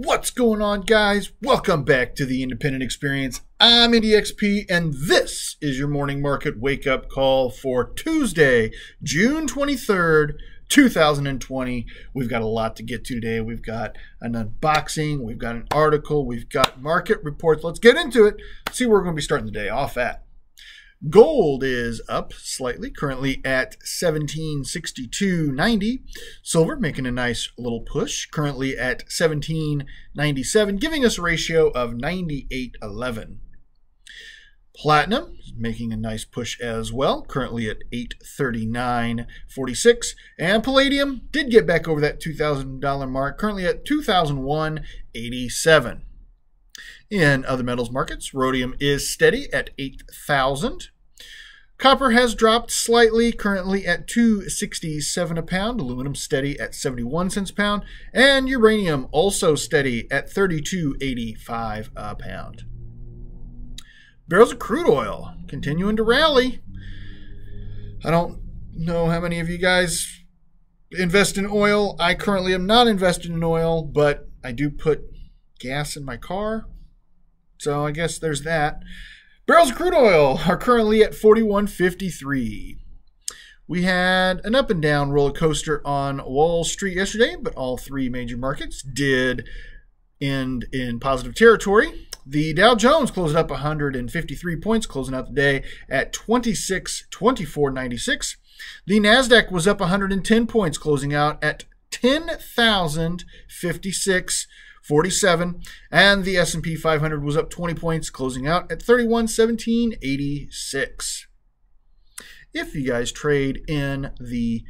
What's going on, guys? Welcome back to the Independent Experience. I'm IndyXP, and this is your morning market wake-up call for Tuesday, June 23rd, 2020. We've got a lot to get to today. We've got an unboxing, we've got an article, we've got market reports. Let's get into it. See where we're going to be starting the day off at. Gold is up slightly, currently at $1762.90. Silver making a nice little push, currently at $17.97, giving us a ratio of 98.11. Platinum is making a nice push as well, currently at $839.46. And palladium did get back over that $2,000 mark, currently at $2,001.87. In other metals markets, rhodium is steady at 8,000. Copper has dropped slightly, currently at $2.67 a pound. Aluminum steady at 71 cents a pound. And uranium also steady at $32.85 a pound. Barrels of crude oil continuing to rally. I don't know how many of you guys invest in oil. I currently am not invested in oil, but I do put gas in my car. So I guess there's that. Barrels of crude oil are currently at $41.53. We had an up and down roller coaster on Wall Street yesterday, but all three major markets did end in positive territory. The Dow Jones closed up 153 points, closing out the day at 2624.96. The NASDAQ was up 110 points, closing out at 10,056.47, and the S&P 500 was up 20 points, closing out at 3117.86. If you guys trade in the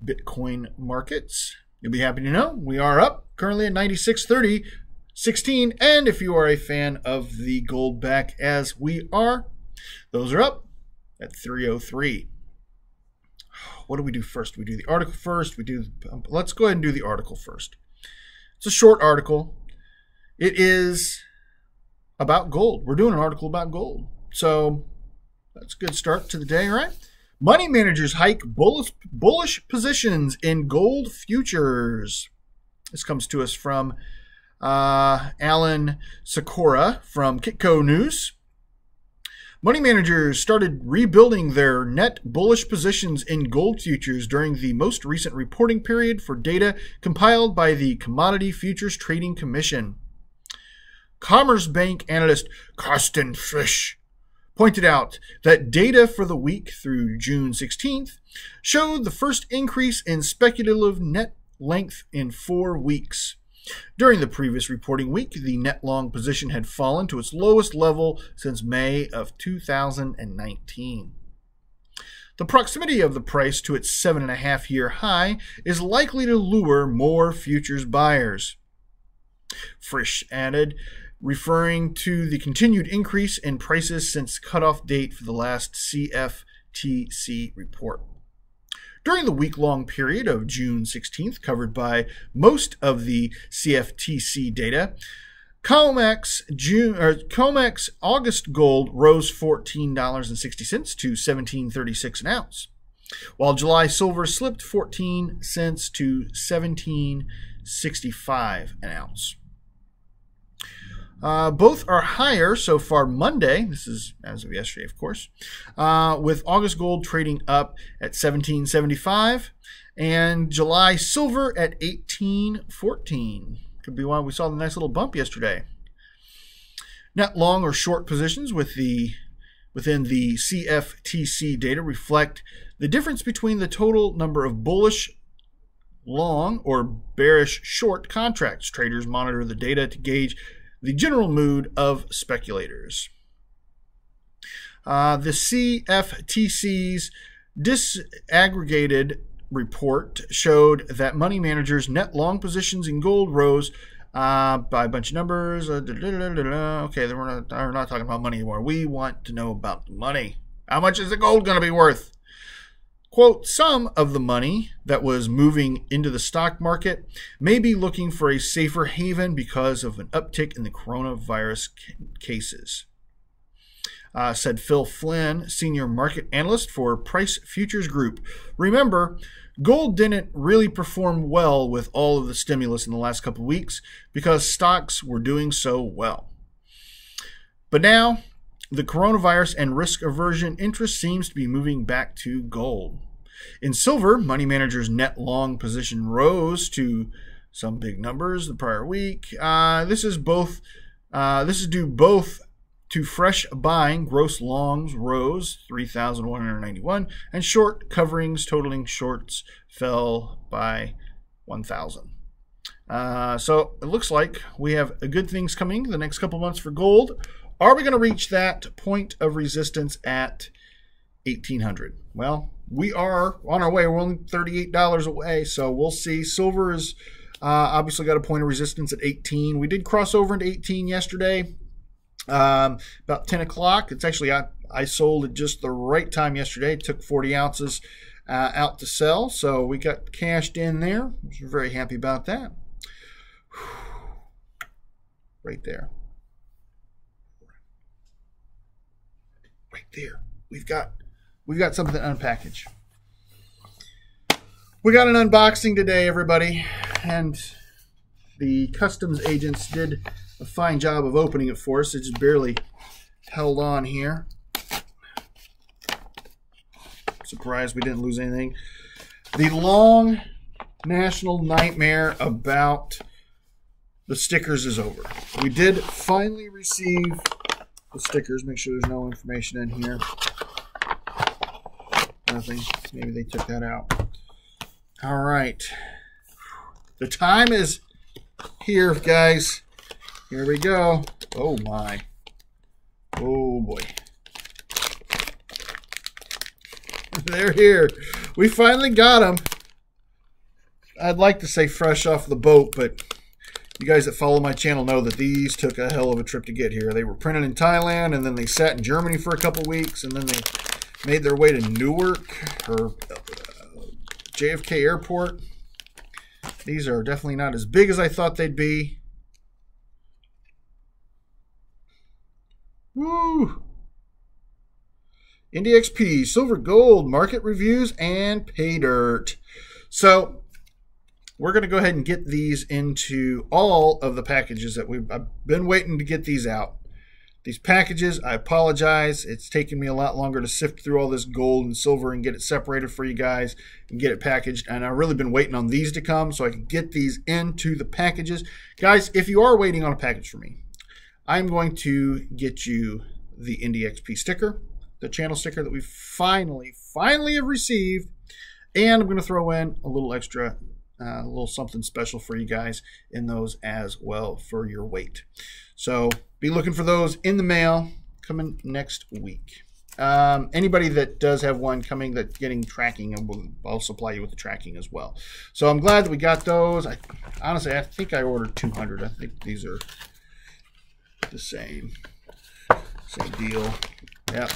Bitcoin markets, you'll be happy to know we are up, currently at 96.30.16, and if you are a fan of the gold back as we are, those are up at 303. What do we do first? We do the article first. Let's go ahead and do the article first. It's a short article. It is about gold. We're doing an article about gold. So that's a good start to the day, right? Money managers hike bullish positions in gold futures. This comes to us from Alan Sikora from Kitco News. Money managers started rebuilding their net bullish positions in gold futures during the most recent reporting period for data compiled by the Commodity Futures Trading Commission. Commerce Bank analyst Carsten Frisch pointed out that data for the week through June 16th showed the first increase in speculative net length in 4 weeks. During the previous reporting week, the net long position had fallen to its lowest level since May of 2019. The proximity of the price to its 7.5-year high is likely to lure more futures buyers. Frisch added, referring to the continued increase in prices since cutoff date for the last CFTC report. During the week-long period of June 16th, covered by most of the CFTC data, COMEX August gold rose $14.60 to $17.36 an ounce, while July silver slipped 14 cents to $17.65 an ounce. Both are higher so far Monday. This is as of yesterday, of course, with August gold trading up at $17.75 and July silver at $18.14. Could be why we saw the nice little bump yesterday. Net long or short positions within the CFTC data reflect the difference between the total number of bullish long or bearish short contracts. Traders monitor the data to gauge the general mood of speculators. The CFTC's disaggregated report showed that money managers' net long positions in gold rose by a bunch of numbers. Okay, we're not talking about money anymore. We want to know about the money. How much is the gold going to be worth? Quote, some of the money that was moving into the stock market may be looking for a safer haven because of an uptick in the coronavirus cases. said Phil Flynn, senior market analyst for Price Futures Group. Remember, gold didn't really perform well with all of the stimulus in the last couple of weeks because stocks were doing so well. But now, the coronavirus and risk aversion interest seems to be moving back to gold. In silver, money managers' net long position rose to some big numbers the prior week. This is due both to fresh buying. Gross longs rose 3,191, and short coverings totaling shorts fell by 1,000. So it looks like we have good things coming the next couple months for gold. Are we going to reach that point of resistance at 1,800? Well, we are on our way. We're only $38 away, so we'll see. Silver is obviously got a point of resistance at 18. We did cross over into 18 yesterday, about 10 o'clock. It's actually, I sold at just the right time yesterday. It took 40 ounces out to sell, so we got cashed in there. We're very happy about that. Right there. Right there. We've got something to unpackage. We got an unboxing today, everybody, and the customs agents did a fine job of opening it for us. It just barely held on here. Surprised we didn't lose anything. The long national nightmare about the stickers is over. We did finally receive the stickers. Make sure there's no information in here. Nothing. Maybe they took that out. All right. The time is here, guys. Here we go. Oh, my. Oh, boy. They're here. We finally got them. I'd like to say fresh off the boat, but you guys that follow my channel know that these took a hell of a trip to get here. They were printed in Thailand, and then they sat in Germany for a couple weeks, and then they made their way to Newark or JFK Airport. These are definitely not as big as I thought they'd be. Woo! IndyXP, silver, gold, market reviews, and pay dirt. So we're going to go ahead and get these into all of the packages that I've been waiting to get these out. These packages, I apologize. It's taken me a lot longer to sift through all this gold and silver and get it separated for you guys and get it packaged. And I've really been waiting on these to come so I can get these into the packages. Guys, if you are waiting on a package for me, I'm going to get you the IndyXP sticker, the channel sticker that we finally have received. And I'm going to throw in a little extra, a little something special for you guys in those as well for your weight. So be looking for those in the mail coming next week. Anybody that does have one coming that's getting tracking, and I'll supply you with the tracking as well. So I'm glad that we got those. Honestly, I think I ordered 200. I think these are the same deal. Yeah,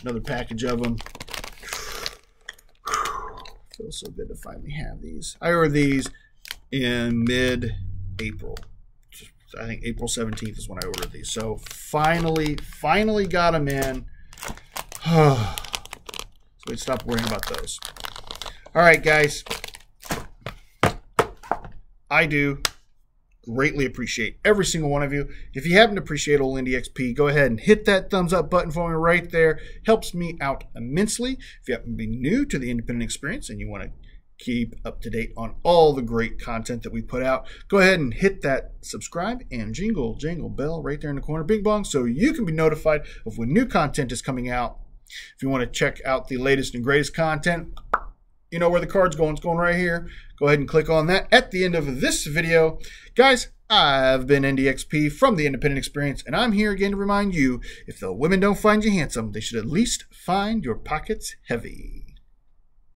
another package of them. Feels so good to finally have these. I ordered these in mid-April. I think April 17th is when I ordered these. So finally got them in. So we stop worrying about those. All right, guys. I do greatly appreciate every single one of you. If you happen to appreciate old IndyXP, go ahead and hit that thumbs up button for me right there. Helps me out immensely. If you happen to be new to the independent experience and you want to keep up to date on all the great content that we put out, go ahead and hit that subscribe and jingle bell right there in the corner, bing bong, so you can be notified of when new content is coming out. If you want to check out the latest and greatest content, you know where the card's going. It's going right here. Go ahead and click on that at the end of this video. Guys, I've been IndyXP from the Independent Experience, and I'm here again to remind you, if the women don't find you handsome, they should at least find your pockets heavy.